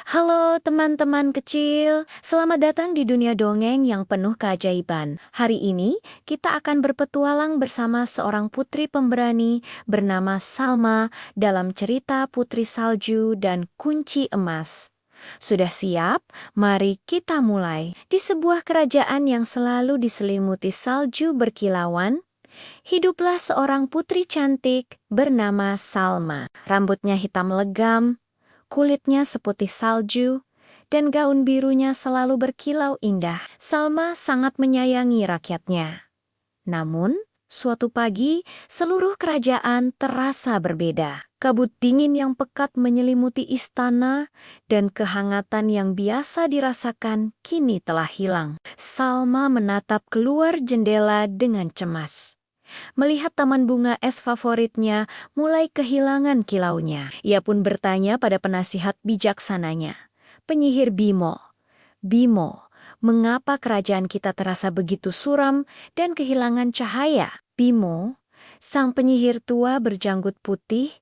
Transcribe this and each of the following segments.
Halo teman-teman kecil, selamat datang di dunia dongeng yang penuh keajaiban. Hari ini kita akan berpetualang bersama seorang putri pemberani bernama Salma dalam cerita Putri Salju dan Kunci Emas. Sudah siap? Mari kita mulai. Di sebuah kerajaan yang selalu diselimuti salju berkilauan, hiduplah seorang putri cantik bernama Salma. Rambutnya hitam legam, kulitnya seputih salju, dan gaun birunya selalu berkilau indah. Salma sangat menyayangi rakyatnya. Namun, suatu pagi, seluruh kerajaan terasa berbeda. Kabut dingin yang pekat menyelimuti istana, dan kehangatan yang biasa dirasakan kini telah hilang. Salma menatap keluar jendela dengan cemas. Melihat taman bunga es favoritnya mulai kehilangan kilaunya. Ia pun bertanya pada penasihat bijaksananya, penyihir Bimo. Bimo, mengapa kerajaan kita terasa begitu suram dan kehilangan cahaya? Bimo, sang penyihir tua berjanggut putih,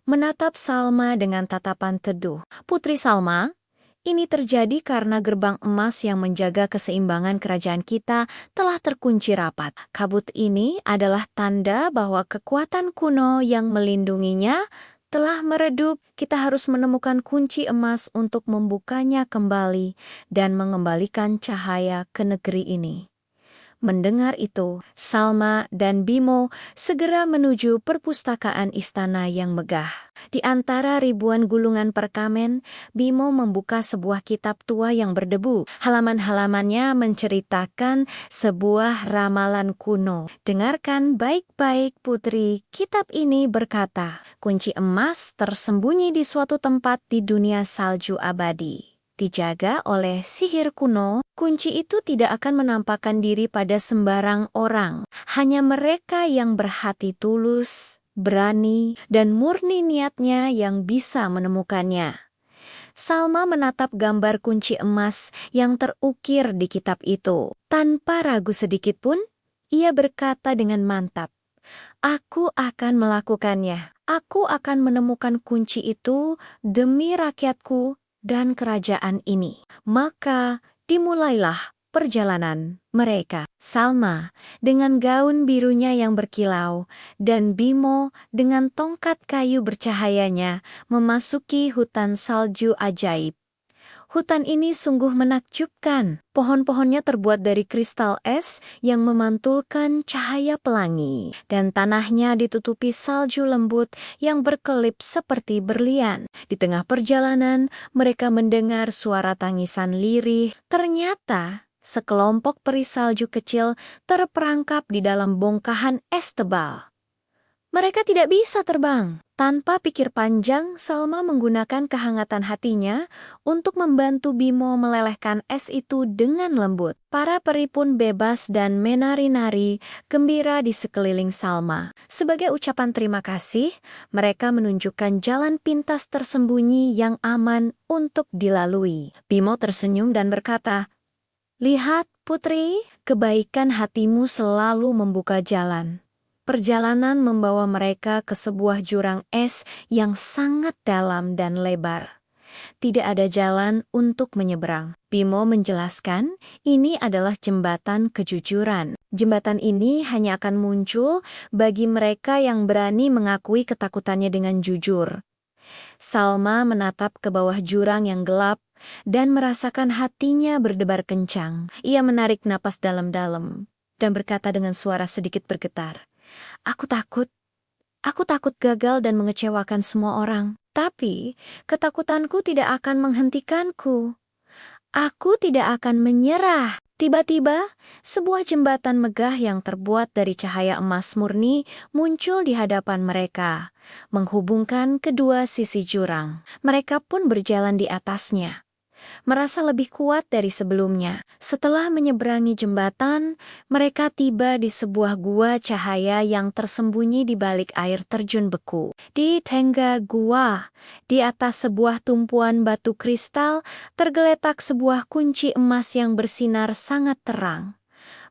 menatap Salma dengan tatapan teduh. Putri Salma, ini terjadi karena gerbang emas yang menjaga keseimbangan kerajaan kita telah terkunci rapat. Kabut ini adalah tanda bahwa kekuatan kuno yang melindunginya telah meredup. Kita harus menemukan kunci emas untuk membukanya kembali dan mengembalikan cahaya ke negeri ini. Mendengar itu, Salma dan Bimo segera menuju perpustakaan istana yang megah. Di antara ribuan gulungan perkamen, Bimo membuka sebuah kitab tua yang berdebu. Halaman-halamannya menceritakan sebuah ramalan kuno. Dengarkan baik-baik, Putri. Kitab ini berkata, kunci emas tersembunyi di suatu tempat di dunia salju abadi. Dijaga oleh sihir kuno, kunci itu tidak akan menampakkan diri pada sembarang orang. Hanya mereka yang berhati tulus, berani, dan murni niatnya yang bisa menemukannya. Salma menatap gambar kunci emas yang terukir di kitab itu. Tanpa ragu sedikit pun, ia berkata dengan mantap, "Aku akan melakukannya. Aku akan menemukan kunci itu demi rakyatku dan kerajaan ini." Maka dimulailah perjalanan mereka. Salma dengan gaun birunya yang berkilau dan Bimo dengan tongkat kayu bercahayanya memasuki hutan salju ajaib. Hutan ini sungguh menakjubkan. Pohon-pohonnya terbuat dari kristal es yang memantulkan cahaya pelangi, dan tanahnya ditutupi salju lembut yang berkelip seperti berlian. Di tengah perjalanan, mereka mendengar suara tangisan lirih. Ternyata, sekelompok peri salju kecil terperangkap di dalam bongkahan es tebal. Mereka tidak bisa terbang. Tanpa pikir panjang, Salma menggunakan kehangatan hatinya untuk membantu Bimo melelehkan es itu dengan lembut. Para peri pun bebas dan menari-nari gembira di sekeliling Salma. Sebagai ucapan terima kasih, mereka menunjukkan jalan pintas tersembunyi yang aman untuk dilalui. Bimo tersenyum dan berkata, "Lihat, Putri, kebaikan hatimu selalu membuka jalan." Perjalanan membawa mereka ke sebuah jurang es yang sangat dalam dan lebar. Tidak ada jalan untuk menyeberang. Bimo menjelaskan, ini adalah jembatan kejujuran. Jembatan ini hanya akan muncul bagi mereka yang berani mengakui ketakutannya dengan jujur. Salma menatap ke bawah jurang yang gelap dan merasakan hatinya berdebar kencang. Ia menarik napas dalam-dalam dan berkata dengan suara sedikit bergetar, Aku takut gagal dan mengecewakan semua orang. Tapi, ketakutanku tidak akan menghentikanku. Aku tidak akan menyerah." Tiba-tiba, sebuah jembatan megah yang terbuat dari cahaya emas murni muncul di hadapan mereka, menghubungkan kedua sisi jurang. Mereka pun berjalan di atasnya, merasa lebih kuat dari sebelumnya. Setelah menyeberangi jembatan, mereka tiba di sebuah gua cahaya yang tersembunyi di balik air terjun beku. Di tengah gua, di atas sebuah tumpuan batu kristal, tergeletak sebuah kunci emas yang bersinar sangat terang.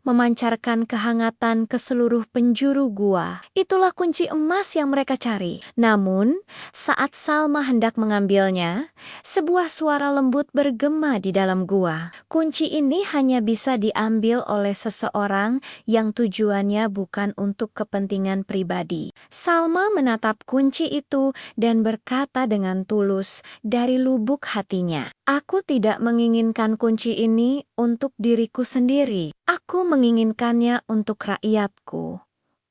memancarkan kehangatan ke seluruh penjuru gua. Itulah kunci emas yang mereka cari. Namun, saat Salma hendak mengambilnya, sebuah suara lembut bergema di dalam gua. Kunci ini hanya bisa diambil oleh seseorang yang tujuannya bukan untuk kepentingan pribadi. Salma menatap kunci itu dan berkata dengan tulus dari lubuk hatinya, "Aku tidak menginginkan kunci ini untuk diriku sendiri. Aku menginginkannya untuk rakyatku,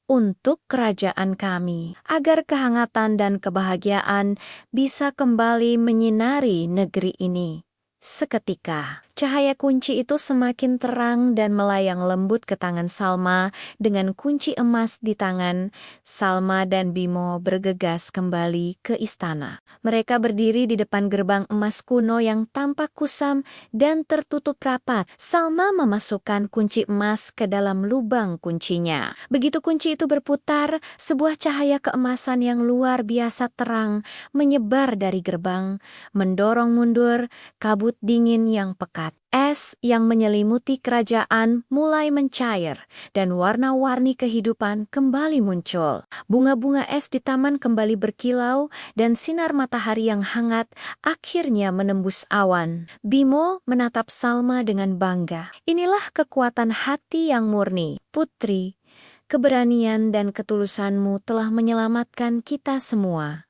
untuk kerajaan kami, agar kehangatan dan kebahagiaan bisa kembali menyinari negeri ini." Seketika, cahaya kunci itu semakin terang dan melayang lembut ke tangan Salma. Dengan kunci emas di tangan, Salma dan Bimo bergegas kembali ke istana. Mereka berdiri di depan gerbang emas kuno yang tampak kusam dan tertutup rapat. Salma memasukkan kunci emas ke dalam lubang kuncinya. Begitu kunci itu berputar, sebuah cahaya keemasan yang luar biasa terang menyebar dari gerbang, mendorong mundur kabut dingin yang pekat. Es yang menyelimuti kerajaan mulai mencair dan warna-warni kehidupan kembali muncul. Bunga-bunga es di taman kembali berkilau dan sinar matahari yang hangat akhirnya menembus awan. Bimo menatap Salma dengan bangga. Inilah kekuatan hati yang murni. Putri, keberanian dan ketulusanmu telah menyelamatkan kita semua.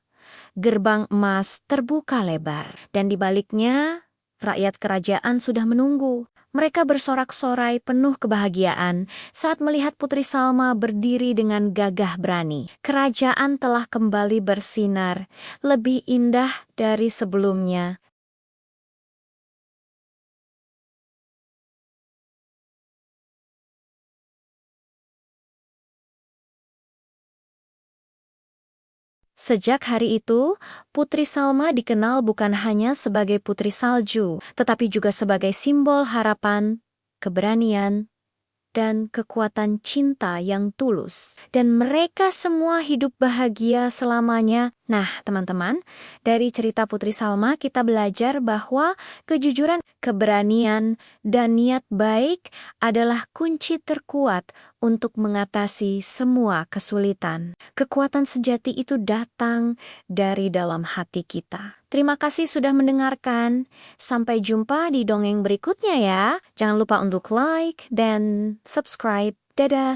Gerbang emas terbuka lebar dan di baliknya rakyat kerajaan sudah menunggu. Mereka bersorak-sorai penuh kebahagiaan saat melihat Putri Salma berdiri dengan gagah berani. Kerajaan telah kembali bersinar, lebih indah dari sebelumnya. Sejak hari itu, Putri Salma dikenal bukan hanya sebagai Putri Salju, tetapi juga sebagai simbol harapan, keberanian, dan kekuatan cinta yang tulus. Dan mereka semua hidup bahagia selamanya. Nah, teman-teman, dari cerita Putri Salma kita belajar bahwa kejujuran, keberanian, dan niat baik adalah kunci terkuat untuk mengatasi semua kesulitan. Kekuatan sejati itu datang dari dalam hati kita. Terima kasih sudah mendengarkan. Sampai jumpa di dongeng berikutnya ya. Jangan lupa untuk like dan subscribe. Dadah!